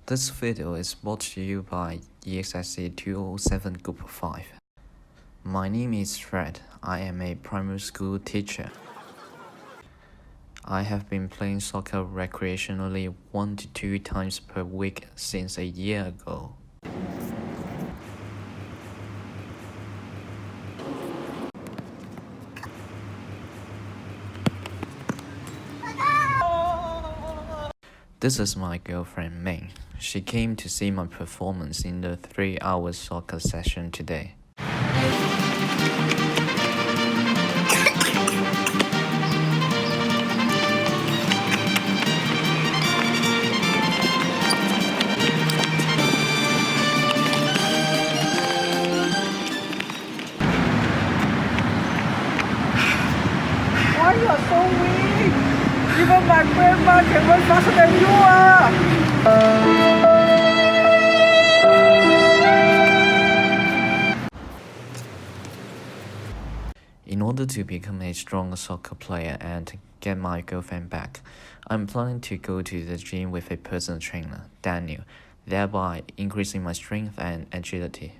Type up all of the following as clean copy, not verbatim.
This video is brought to you by EXSC2007 Group 5. My name is Fred. I am a primary school teacher. I have been playing soccer recreationally 1 to 2 times per week since a year ago. This is my girlfriend Ming. She came to see my performance in the 3-hour soccer session today. Why you are so weak? Even my grandma can run faster than you are! In order to become a strong soccer player and get my girlfriend back, I'm planning to go to the gym with a personal trainer, Daniel, thereby increasing my strength and agility.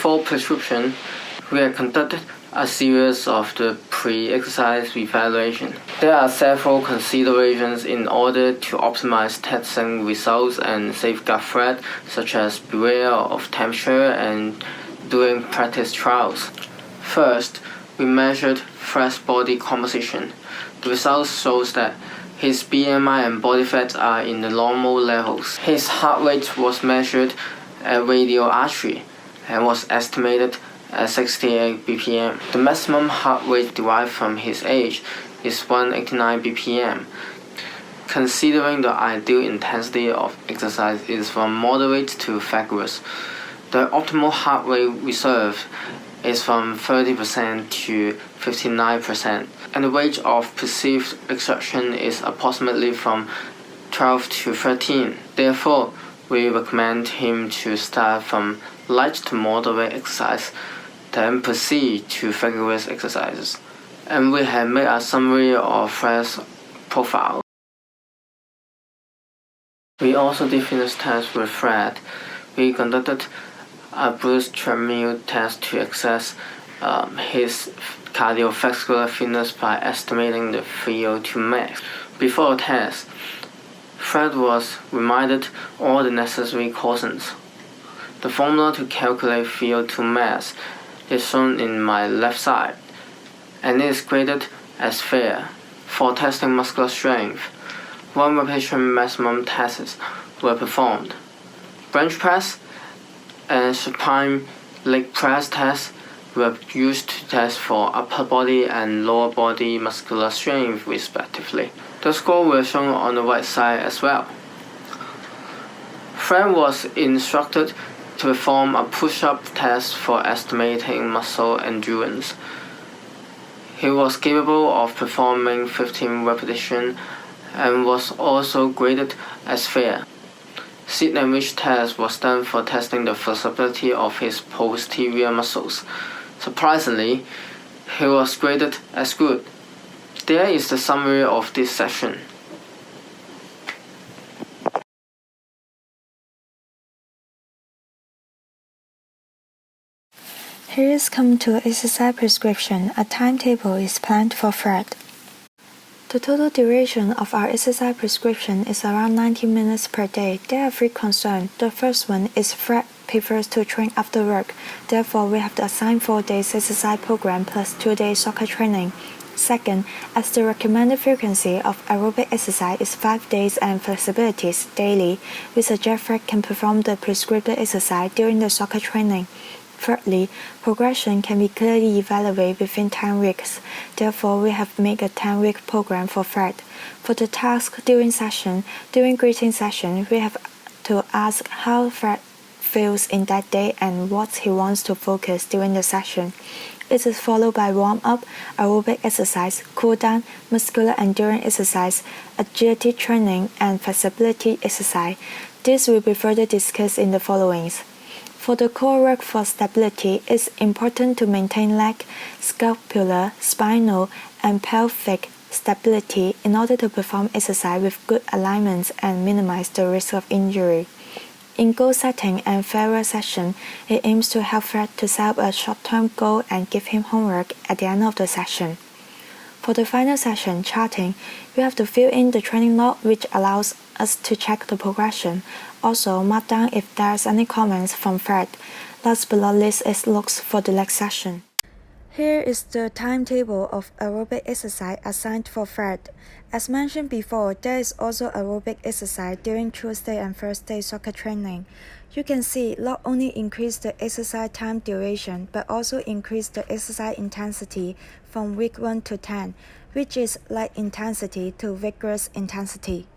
Before prescription, we have conducted a series of the pre-exercise evaluation. There are several considerations in order to optimize testing results and safeguard Fred, such as beware of temperature and doing practice trials. First, we measured Fred's body composition. The results shows that his BMI and body fat are in the normal levels. His heart rate was measured at radial artery and was estimated at 68 bpm. The maximum heart rate derived from his age is 189 bpm. Considering the ideal intensity of exercise is from moderate to vigorous, the optimal heart rate reserved is from 30% to 59%, and the range of perceived exertion is approximately from 12 to 13. Therefore, we recommend him to start from light to moderate exercise, then proceed to vigorous exercises. And we have made a summary of Fred's profile. We also did fitness tests with Fred. We conducted a Bruce treadmill test to assess his cardiovascular fitness by estimating the VO2 max. Before the test, Fred was reminded all the necessary cautions. The formula to calculate VO2 max is shown in my left side, and it is graded as fair. For testing muscular strength, 1 repetition maximum tests were performed. Bench press and supine leg press tests were used to test for upper body and lower body muscular strength respectively. The score were shown on the right side as well. Fred was instructed to perform a push-up test for estimating muscle endurance. He was capable of performing 15 repetitions and was also graded as fair. Sit and reach test was done for testing the flexibility of his posterior muscles. Surprisingly, he was graded as good. There is the summary of this session. Here is come to exercise prescription. A timetable is planned for Fred. The total duration of our exercise prescription is around 90 minutes per day. There are 3 concerns. The first one is Fred prefers to train after work. Therefore, we have to assign 4 days exercise program plus 2 days soccer training. Second, as the recommended frequency of aerobic exercise is 5 days and flexibilities daily, we suggest Fred can perform the prescribed exercise during the soccer training. Thirdly, progression can be clearly evaluated within 10 weeks. Therefore, we have made a 10-week program for Fred. For the task during greeting session, we have to ask how Fred feels in that day and what he wants to focus during the session. It is followed by warm-up, aerobic exercise, cool-down, muscular endurance exercise, agility training, and flexibility exercise. This will be further discussed in the followings. For the core work for stability, it's important to maintain leg, scapular, spinal, and pelvic stability in order to perform exercise with good alignments and minimize the risk of injury. In goal setting and farewell session, it aims to help Fred to set up a short-term goal and give him homework at the end of the session. For the final session, charting, we have to fill in the training log, which allows us to check the progression. Also, mark down if there's any comments from Fred. Last but not least is looks for the next session. Here is the timetable of aerobic exercise assigned for Fred. As mentioned before, there is also aerobic exercise during Tuesday and Thursday soccer training. You can see not only increase the exercise time duration, but also increase the exercise intensity from week 1 to 10, which is light intensity to vigorous intensity.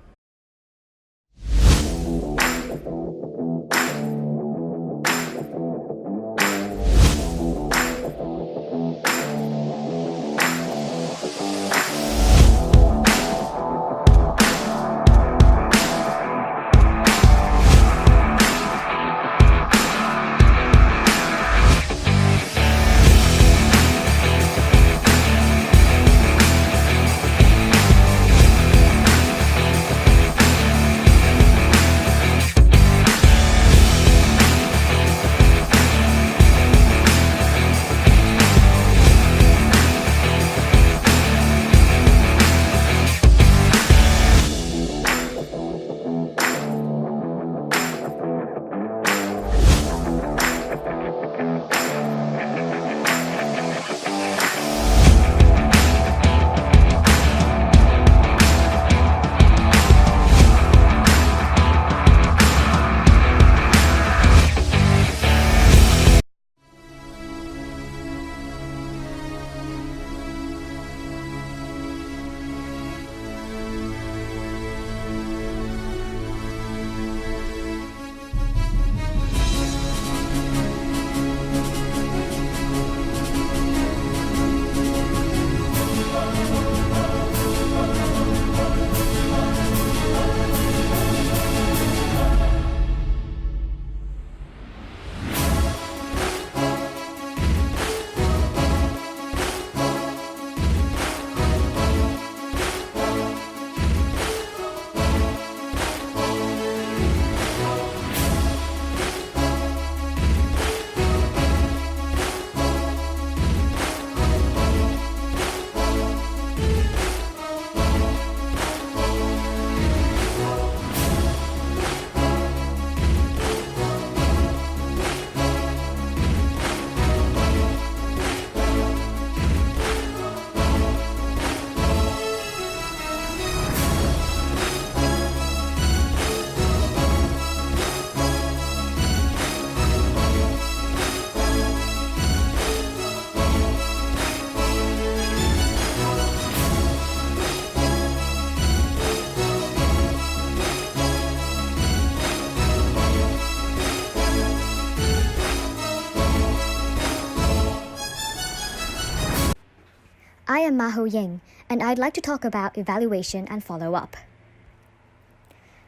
I am Maho Ying, and I'd like to talk about evaluation and follow-up.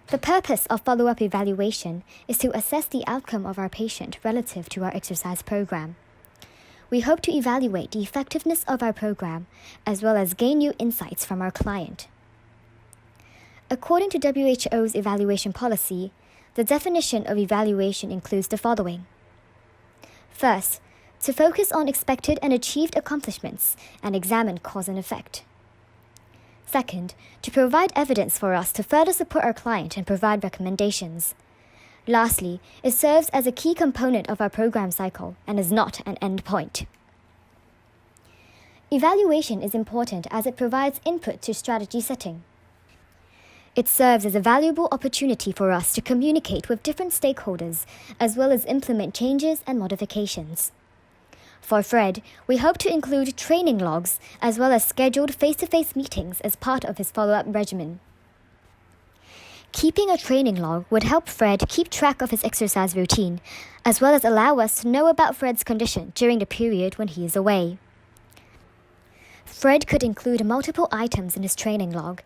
The purpose of follow-up evaluation is to assess the outcome of our patient relative to our exercise program. We hope to evaluate the effectiveness of our program, as well as gain new insights from our client. According to WHO's evaluation policy, the definition of evaluation includes the following. First, to focus on expected and achieved accomplishments and examine cause and effect. Second, to provide evidence for us to further support our client and provide recommendations. Lastly, it serves as a key component of our program cycle and is not an end point. Evaluation is important as it provides input to strategy setting. It serves as a valuable opportunity for us to communicate with different stakeholders, as well as implement changes and modifications. For Fred, we hope to include training logs as well as scheduled face-to-face meetings as part of his follow-up regimen. Keeping a training log would help Fred keep track of his exercise routine, as well as allow us to know about Fred's condition during the period when he is away. Fred could include multiple items in his training log.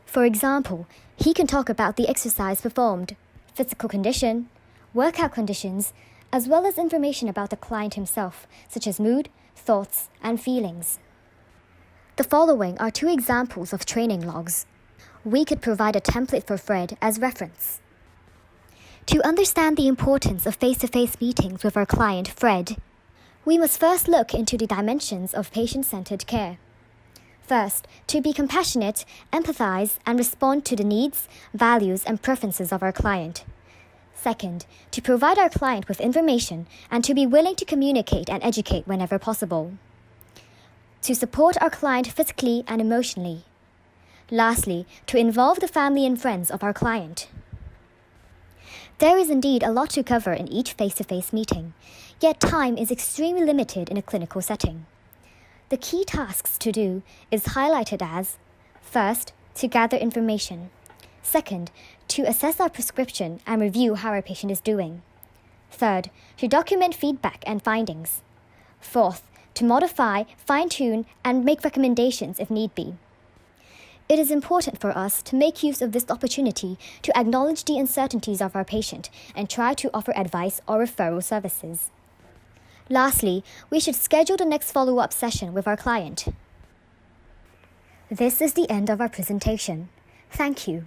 For example, he can talk about the exercise performed, physical condition, workout conditions, as well as information about the client himself, such as mood, thoughts, and feelings. The following are two examples of training logs. We could provide a template for Fred as reference. To understand the importance of face-to-face meetings with our client, Fred, we must first look into the dimensions of patient-centered care. First, to be compassionate, empathize, and respond to the needs, values, and preferences of our client. Second, to provide our client with information and to be willing to communicate and educate whenever possible. To support our client physically and emotionally. Lastly, to involve the family and friends of our client. There is indeed a lot to cover in each face-to-face meeting, yet time is extremely limited in a clinical setting. The key tasks to do is highlighted as: first, to gather information. Second, to assess our prescription and review how our patient is doing. Third, to document feedback and findings. Fourth, to modify, fine-tune, and make recommendations if need be. It is important for us to make use of this opportunity to acknowledge the uncertainties of our patient and try to offer advice or referral services. Lastly, we should schedule the next follow-up session with our client. This is the end of our presentation. Thank you.